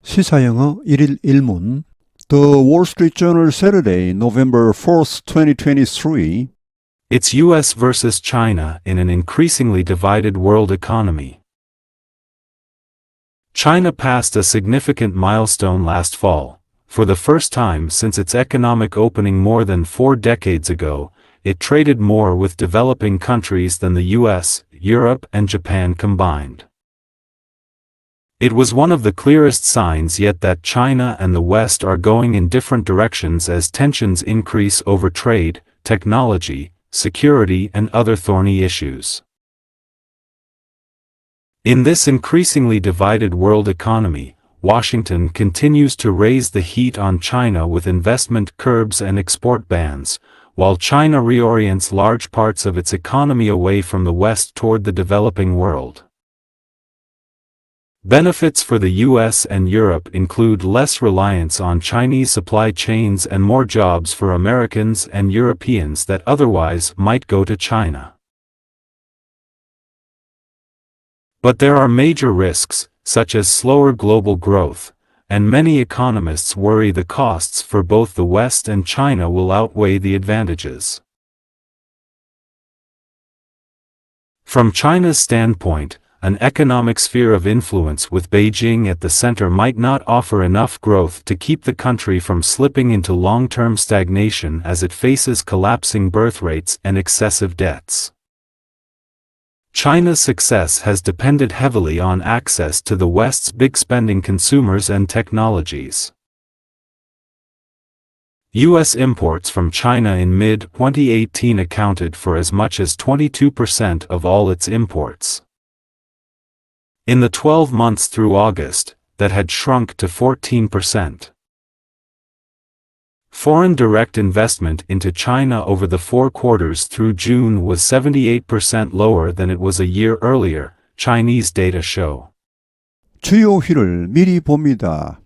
시사영어 1일 1문 The Wall Street Journal Saturday, November 4th, 2023 It's US versus China in an increasingly divided world economy. China passed a significant milestone last fall. For the first time since its economic opening more than 4 decades ago, it traded more with developing countries than the US, Europe, and Japan combined. It was one of the clearest signs yet that China and the West are going in different directions as tensions increase over trade, technology, security, and other thorny issues. In this increasingly divided world economy, Washington continues to raise the heat on China with investment curbs and export bans, while China reorients large parts of its economy away from the West toward the developing world. Benefits for the US and Europe include less reliance on Chinese supply chains and more jobs for Americans and Europeans that otherwise might go to China. But there are major risks, such as slower global growth, and many economists worry the costs for both the West and China will outweigh the advantages. From China's standpoint, an economic sphere of influence with Beijing at the center might not offer enough growth to keep the country from slipping into long-term stagnation as it faces collapsing birth rates and excessive debts. China's success has depended heavily on access to the West's big-spending consumers and technologies. U.S. imports from China in mid-2018 accounted for as much as 22% of all its imports. In the 12 months through August, that had shrunk to 14%. Foreign direct investment into China over the 4 quarters through June was 78% lower than it was a year earlier, Chinese data show. 주요 휘를 미리 봅니다.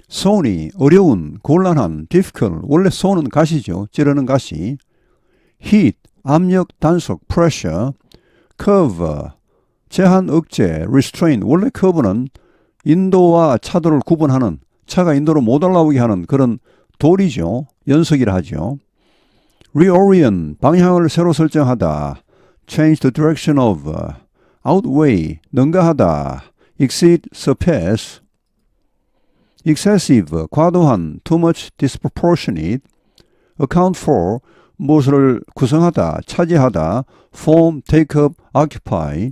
손이 어려운, 곤란한, difficult, 원래 손은 가시죠. 찌르는 가시. heat, 압력, 단속, pressure, curve, 제한, 억제, restraint, 원래 커브는 인도와 차도를 구분하는, 차가 인도로 못 올라오게 하는 그런 돌이죠. 연석이라 하죠. reorient, 방향을 새로 설정하다. change the direction of, outweigh, 능가하다. exceed, surpass. excessive, 과도한, too much, disproportionate. account for, 무엇을 구성하다, 차지하다. form, take up, occupy.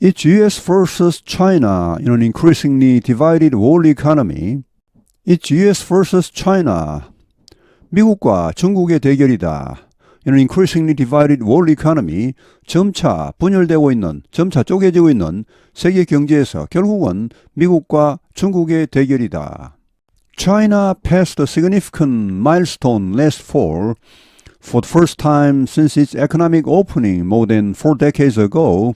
It's US versus China in an increasingly divided world economy. It's US versus China. 미국과 중국의 대결이다. In an increasingly divided world economy. 점차 분열되고 있는, 점차 쪼개지고 있는 세계 경제에서 결국은 미국과 중국의 대결이다. China passed a significant milestone last fall. For the first time since its economic opening more than 4 decades ago,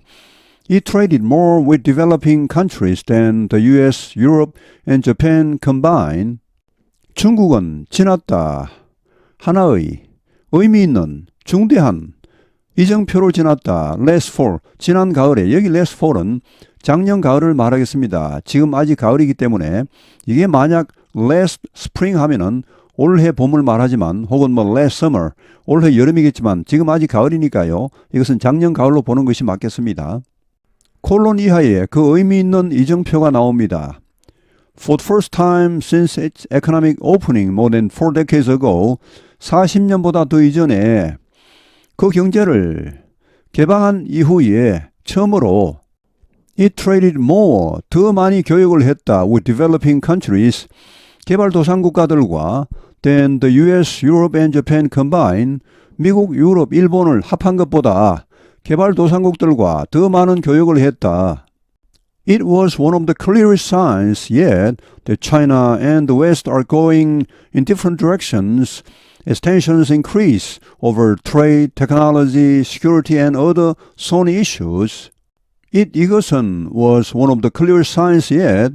it traded more with developing countries than the US, Europe, and Japan combined. 중국은 지났다. 하나의, 의미 있는, 중대한, 이정표로 지났다. last fall, 지난 가을에. 여기 last fall은 작년 가을을 말하겠습니다. 지금 아직 가을이기 때문에 이게 만약 last spring 하면은 올해 봄을 말하지만 혹은 last summer, 올해 여름이겠지만 지금 아직 가을이니까요. 이것은 작년 가을로 보는 것이 맞겠습니다. 콜론 이하에 그 의미 있는 이정표가 나옵니다. For the first time since its economic opening more than 4 decades ago, 40년보다 더 이전에 그 경제를 개방한 이후에 처음으로 it traded more, 더 많이 교역을 했다 with developing countries, 개발도상 국가들과 than the US, Europe, and Japan combined, 미국, 유럽, 일본을 합한 것보다 개발도상국들과 더 많은 교역을 했다. It was one of the clearest signs yet that China and the West are going in different directions as tensions increase over trade, technology, security, and other thorny issues. 이것은 was one of the clearest signs yet,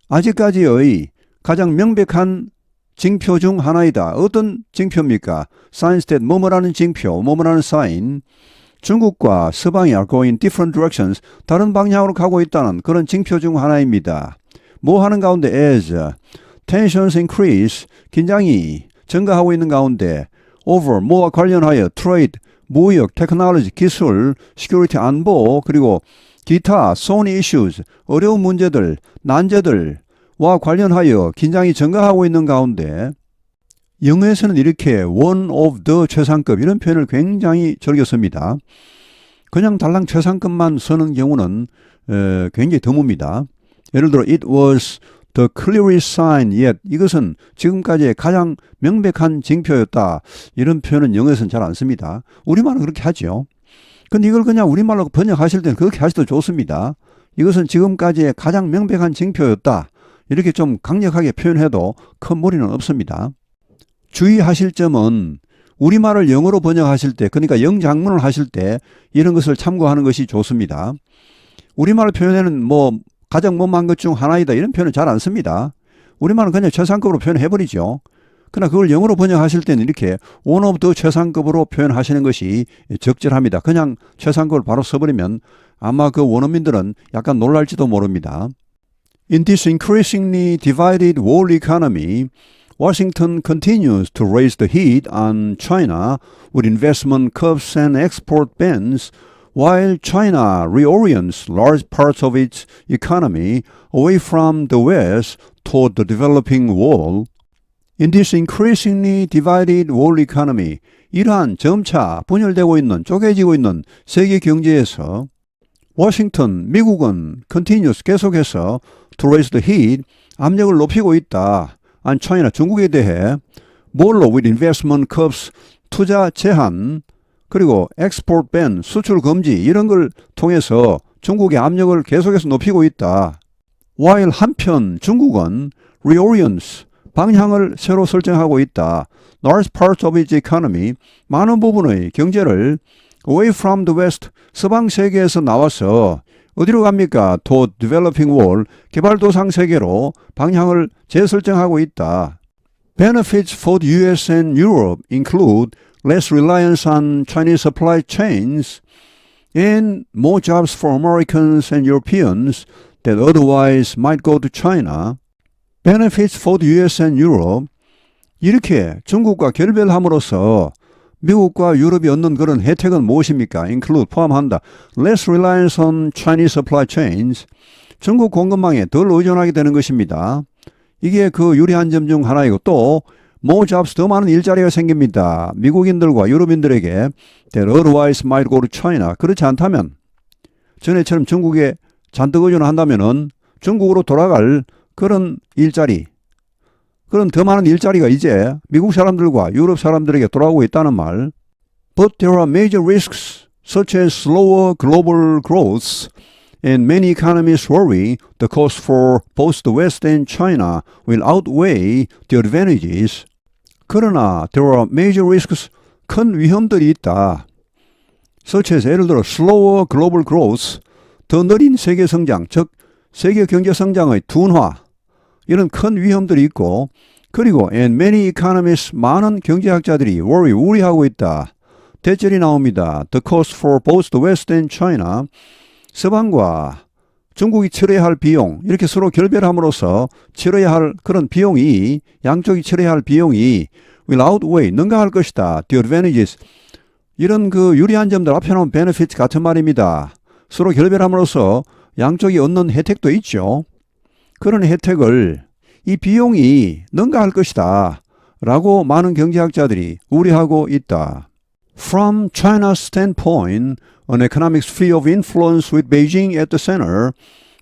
아직까지의 가장 명백한 징표 중 하나이다. 어떤 징표입니까? signs that 뭐뭐라는 징표, 뭐뭐라는 sign. 중국과 서방이 are going different directions, 다른 방향으로 가고 있다는 그런 징표 중 하나입니다. 뭐 하는 가운데 as tensions increase 긴장이 증가하고 있는 가운데 over 뭐와 관련하여 trade 무역, 테크놀로지, 기술, 시큐리티 안보 그리고 기타 손 issues 어려운 문제들, 난제들과 관련하여 긴장이 증가하고 있는 가운데 영어에서는 이렇게 one of the 최상급 이런 표현을 굉장히 즐겨 씁니다. 그냥 달랑 최상급만 쓰는 경우는 굉장히 드뭅니다. 예를 들어 it was the clearest sign yet 이것은 지금까지의 가장 명백한 징표였다. 이런 표현은 영어에서는 잘 안 씁니다. 우리말은 그렇게 하죠. 근데 이걸 그냥 우리말로 번역하실 때는 그렇게 하셔도 좋습니다. 이것은 지금까지의 가장 명백한 징표였다. 이렇게 좀 강력하게 표현해도 큰 무리는 없습니다. 주의하실 점은 우리말을 영어로 번역하실 때 그러니까 영장문을 하실 때 이런 것을 참고하는 것이 좋습니다. 우리말 표현에는 뭐 가장 못한 것 중 하나이다 이런 표현은 잘 안 씁니다. 우리말은 그냥 최상급으로 표현해버리죠. 그러나 그걸 영어로 번역하실 때는 이렇게 one of the 최상급으로 표현하시는 것이 적절합니다. 그냥 최상급을 바로 써버리면 아마 그 원어민들은 약간 놀랄지도 모릅니다. In this increasingly divided world economy, Washington continues to raise the heat on China with investment curbs and export bans, while China reorients large parts of its economy away from the West toward the developing world. In this increasingly divided world economy, 이러한 점차 분열되고 있는, 쪼개지고 있는 세계 경제에서 워싱턴, 미국은 continues, 계속해서 to raise the heat, 압력을 높이고 있다. on China, 중국에 대해 뭘로 with investment curbs, 투자 제한, 그리고 export ban, 수출 금지 이런 걸 통해서 중국의 압력을 계속해서 높이고 있다. while 한편 중국은 reorients, 방향을 새로 설정하고 있다. large parts of its economy, 많은 부분의 경제를 away from the West, 서방 세계에서 나와서 어디로 갑니까? to developing world, 개발도상 세계로 방향을 재설정하고 있다. Benefits for the US and Europe include less reliance on Chinese supply chains and more jobs for Americans and Europeans that otherwise might go to China. Benefits for the US and Europe. 이렇게 중국과 결별함으로써 미국과 유럽이 얻는 그런 혜택은 무엇입니까? include, 포함한다. less reliance on Chinese supply chains. 중국 공급망에 덜 의존하게 되는 것입니다. 이게 그 유리한 점 중 하나이고 또 more jobs, 더 많은 일자리가 생깁니다. 미국인들과 유럽인들에게 that otherwise might go to China. 그렇지 않다면 전에처럼 중국에 잔뜩 의존한다면은 중국으로 돌아갈 그런 일자리, 그런 더 많은 일자리가 이제 미국 사람들과 유럽 사람들에게 돌아오고 있다는 말. But there are major risks such as slower global growth and many economists worry the cost for both the West and China will outweigh the advantages. 그러나 there are major risks, 큰 위험들이 있다. such as 예를 들어 slower global growth, 더 느린 세계 성장, 즉 세계 경제 성장의 둔화, 이런 큰 위험들이 있고 그리고 and many economists, 많은 경제학자들이 worry, 우려하고 있다. 대절이 나옵니다. The cost for both the West and China, 서방과 중국이 치러야 할 비용, 이렇게 서로 결별함으로써 치러야 할 그런 비용이, 양쪽이 치러야 할 비용이 will outweigh, 능가할 것이다. The advantages, 이런 그 유리한 점들 앞에 나온 benefits 같은 말입니다. 서로 결별함으로써 양쪽이 얻는 혜택도 있죠. 그런 혜택을 이 비용이 능가할 것이다 라고 많은 경제학자들이 우려하고 있다. From China's standpoint, an economic sphere of influence with Beijing at the center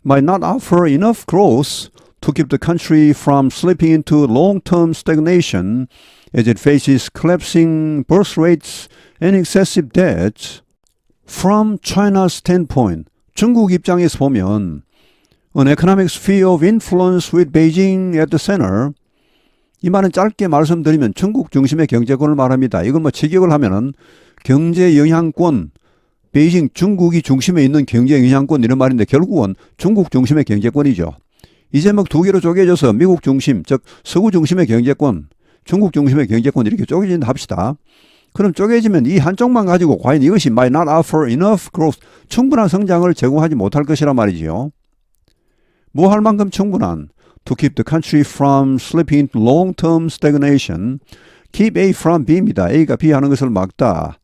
might not offer enough growth to keep the country from slipping into long-term stagnation as it faces collapsing birth rates and excessive debts. From China's standpoint, 중국 입장에서 보면 An economic sphere of influence with Beijing at the center. 이 말은 짧게 말씀드리면 중국 중심의 경제권을 말합니다. 이걸 뭐 직역을 하면은 경제 영향권, 베이징 중국이 중심에 있는 경제 영향권 이런 말인데 결국은 중국 중심의 경제권이죠. 이 제목 두 개로 쪼개져서 미국 중심, 즉 서구 중심의 경제권, 중국 중심의 경제권 이렇게 쪼개진다 합시다. 그럼 쪼개지면 이 한쪽만 가지고 과연 이것이 might not offer enough growth, 충분한 성장을 제공하지 못할 것이란 말이지요. 뭐 할 만큼 충분한 to keep the country from slipping into long-term stagnation. keep A from B입니다. A가 B 하는 것을 막다.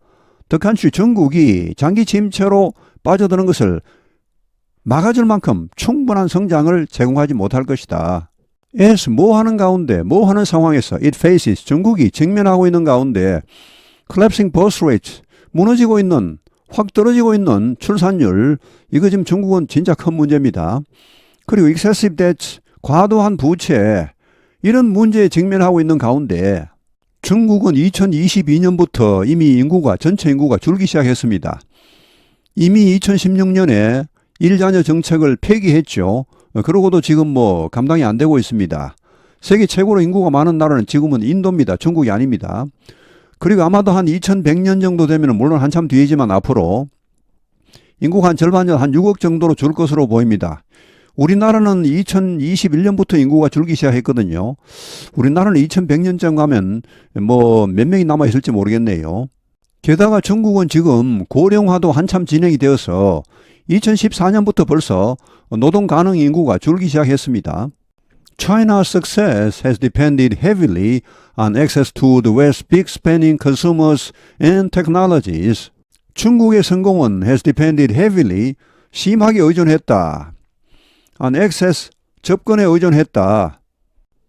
the country 중국이 장기 침체로 빠져드는 것을 막아줄 만큼 충분한 성장을 제공하지 못할 것이다. as 뭐 하는 가운데, 뭐 하는 상황에서 it faces 중국이 직면하고 있는 가운데 collapsing birth rates 무너지고 있는 확 떨어지고 있는 출산율 이거 지금 중국은 진짜 큰 문제입니다. 그리고 excessive debts 과도한 부채 이런 문제에 직면하고 있는 가운데 중국은 2022년부터 이미 전체 인구가 줄기 시작했습니다. 이미 2016년에 1자녀 정책을 폐기했죠. 그러고도 지금 감당이 안 되고 있습니다. 세계 최고로 인구가 많은 나라는 지금은 인도입니다. 중국이 아닙니다. 그리고 아마도 한 2100년 정도 되면 물론 한참 뒤이지만 앞으로 인구가 한 절반 한 6억 정도로 줄 것으로 보입니다. 우리나라는 2021년부터 인구가 줄기 시작했거든요. 우리나라는 2100년쯤 가면 몇 명이 남아있을지 모르겠네요. 게다가 중국은 지금 고령화도 한참 진행이 되어서 2014년부터 벌써 노동 가능 인구가 줄기 시작했습니다. China's success has depended heavily on access to the West's big spending consumers and technologies. 중국의 성공은 has depended heavily, 심하게 의존했다. on access, 접근에 의존했다.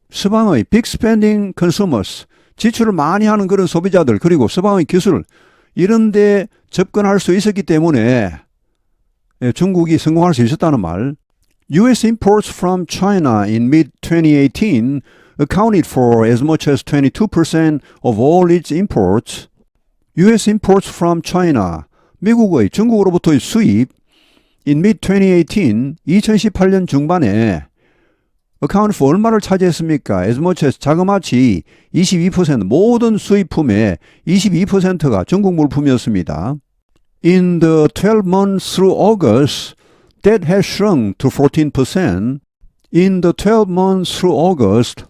서방의 big spending consumers, 지출을 많이 하는 그런 소비자들, 그리고 서방의 기술, 이런 데 접근할 수 있었기 때문에 중국이 성공할 수 있었다는 말. US imports from China in mid-2018 accounted for as much as 22% of all its imports. US imports from China, 미국의 중국으로부터의 수입 in mid-2018, 2018년 중반에 account for 얼마를 차지했습니까? as much as 자그마치 22%, 모든 수입품의 22%가 중국 물품이었습니다. In the 12 months through August, that has shrunk to 14%. In the 12 months through August,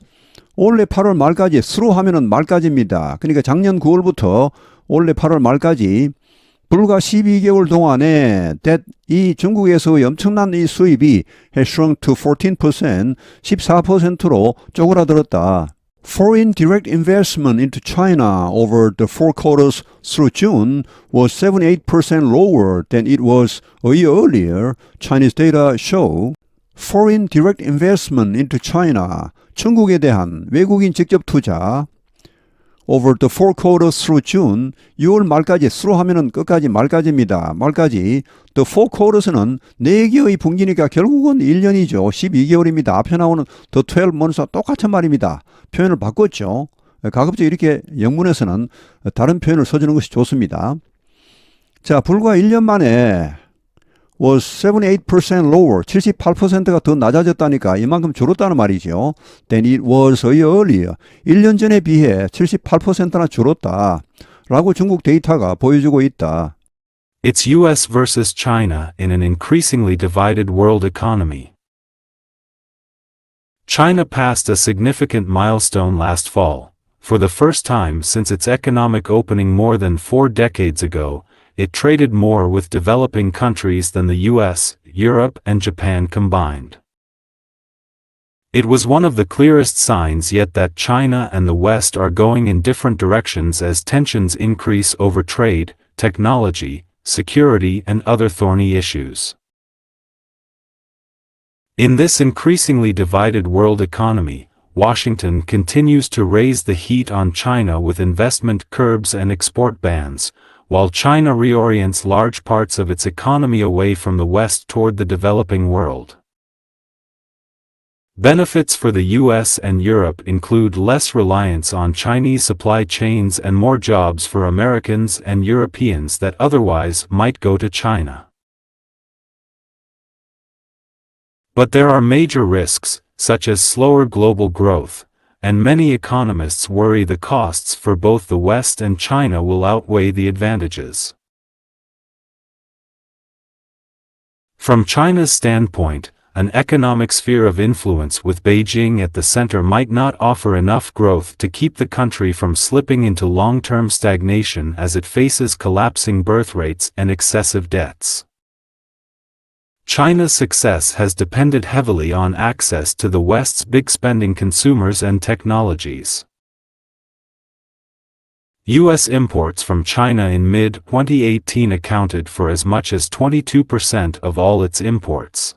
올해 8월 말까지, through 하면은 말까지입니다. 그러니까 작년 9월부터 올해 8월 말까지 불과 12개월 동안에 이 중국에서의 엄청난 이 수입이 has shrunk to 14%, 14%로 쪼그라들었다. Foreign direct investment into China over the 4 quarters through June was 78% lower than it was a year earlier, Chinese data show. Foreign direct investment into China, 중국에 대한 외국인 직접 투자 over the 4 quarters through June, 6월 말까지, through 하면은 끝까지 말까지입니다. 말까지. the 4 quarters는 4개의 분기니까 결국은 1년이죠. 12개월입니다. 앞에 나오는 the 12 months와 똑같은 말입니다. 표현을 바꿨죠. 가급적 이렇게 영문에서는 다른 표현을 써주는 것이 좋습니다. 자, 불과 1년 만에 was 78% lower, 78%가 더 낮아졌다니까 이만큼 줄었다는 말이죠. Than it was a year earlier. 1년 전에 비해 78%나 줄었다. 라고 중국 데이터가 보여주고 있다. It's US versus China in an increasingly divided world economy. China passed a significant milestone last fall. For the first time since its economic opening more than 4 decades ago, it traded more with developing countries than the US, Europe, and Japan combined. It was one of the clearest signs yet that China and the West are going in different directions as tensions increase over trade, technology, security, and other thorny issues. In this increasingly divided world economy, Washington continues to raise the heat on China with investment curbs and export bans, while China reorients large parts of its economy away from the West toward the developing world. Benefits for the US and Europe include less reliance on Chinese supply chains and more jobs for Americans and Europeans that otherwise might go to China. But there are major risks, such as slower global growth, and many economists worry the costs for both the West and China will outweigh the advantages. From China's standpoint, an economic sphere of influence with Beijing at the center might not offer enough growth to keep the country from slipping into long-term stagnation as it faces collapsing birth rates and excessive debts. China's success has depended heavily on access to the West's big spending consumers and technologies. U.S. imports from China in mid-2018 accounted for as much as 22% of all its imports.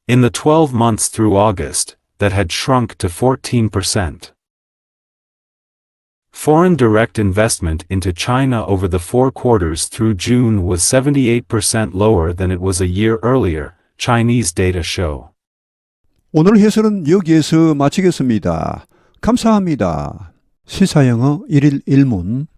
In the 12 months through August, that had shrunk to 14%. Foreign direct investment into China over the 4 quarters through June was 78% lower than it was a year earlier, Chinese data show. 오늘 해설은 여기에서 마치겠습니다. 감사합니다. 시사영어 1일 1문